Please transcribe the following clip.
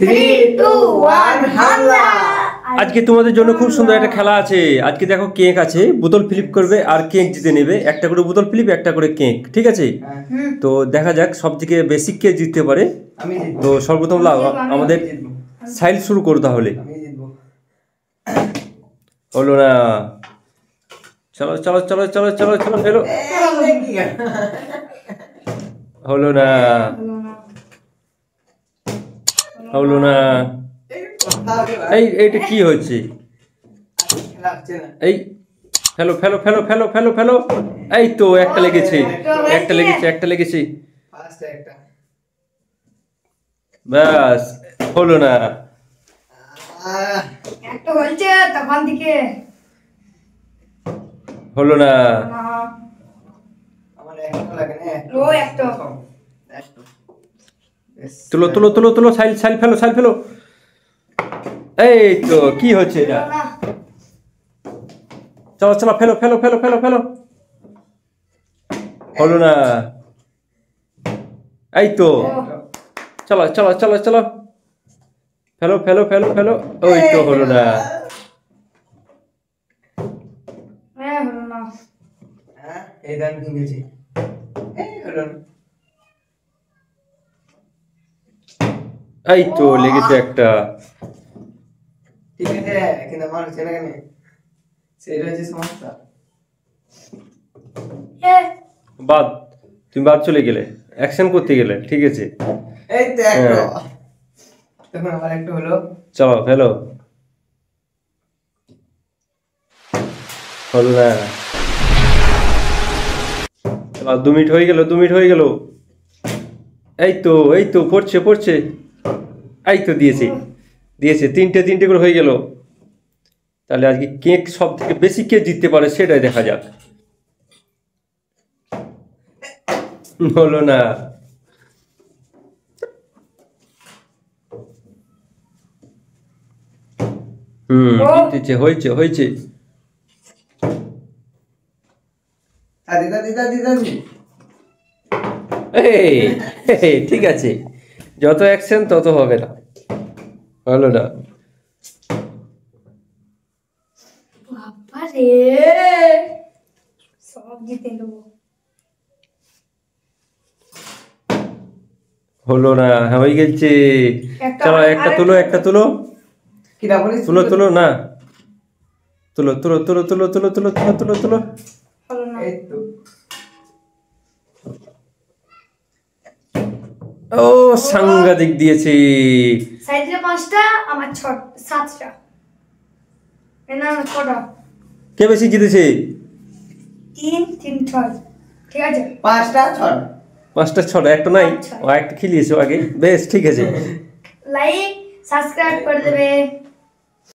3, 2, 1 হামলা। আজকে তোমাদের জন্য খুব সুন্দর একটা খেলা আছে। আজকে দেখো কেক আছে, বোতল ফ্লিপ করবে আর কেক জিতে নেবে। একটা করে বোতল ফ্লিপ, একটা করে কেক, ঠিক আছে? তো দেখা যাক সব থেকে বেশি কে জিততে পারে। তো সর্বপ্রথম আমাদের সাইল শুরু করো তাহলে। হলো না, চলো চলো চলো চলো চলো চলো ফেলো। হলো না, হলো না। এইটা কি হচ্ছে? এই ফেলো ফেলো ফেলো ফেলো ফেলো ফেলো। এই তো একটা লেগেছে, একটা লেগেছে, একটা লেগেছে। ব্যাস, হলো না। একটা হচ্ছে তখন দিকে হলো না। ও একটা তুলো তুলো তুলো তুলো, সাইল সাইল ফেলো, সাইল ফেলো। এই তো কি হচ্ছে এটা? চলো চলো ফেলো ফেলো ফেলো ফেলো ফেলো। হলো না। এই তো চলো চলো চলো চলো ফেলো ফেলো ফেলো ফেলো। ওই তো হলো না। হলো না। এই দান ভেঙেছি। হলো না। এই তো লেগেছে একটা। ঠিক আছে, কিন্তু আমার ছেলে কেন সেটা হচ্ছে সমস্যা। বাদ, তুমি বাদ চলে গেলে, অ্যাকশন করতে গেলে, ঠিক আছে? এই তো একটা। তখন আমার একটা হলো। চলো ফেলো। হলো না। 2 মিনিট হয়ে গেল, 2 মিনিট হয়ে গেল। এই তো এই তো পড়ছে পড়ছে। এই তো দিয়েছে দিয়েছে, তিনটে করে হয়ে গেল। তাহলে আজকে কেক সব থেকে বেশি কে জিততে পারে সেটাই দেখা যাক। হলো না। জিতেছে, হয়েছে হয়েছে। দিদা দিদা দিদা এই ঠিক আছে, যত অ্যাকশন তত হবে না। হলো না। বাবা রে, সব জিতে নেবো। হলো না, হয়ে গেছে। চলো একটা তুলো, একটা তুলো, কিরা বলিস? তুলো তুলো না, তুলো তুলো তুলো তুলো তুলো তুলো তুলো তুলো তুলো। হলো না। এই তো ও সাংঘাতিক দিয়েছে। সাইডে 5টা, আমার 7টা। না 6টা। কে বেশি জিতেছে? 3, 3, 6। ঠিক আছে, 5টা 6টা। 5টা 6টা, একটা নাই। ও একটা খেলিয়েছো আগে, বেশ ঠিক আছে। লাইক সাবস্ক্রাইব করে দেবে।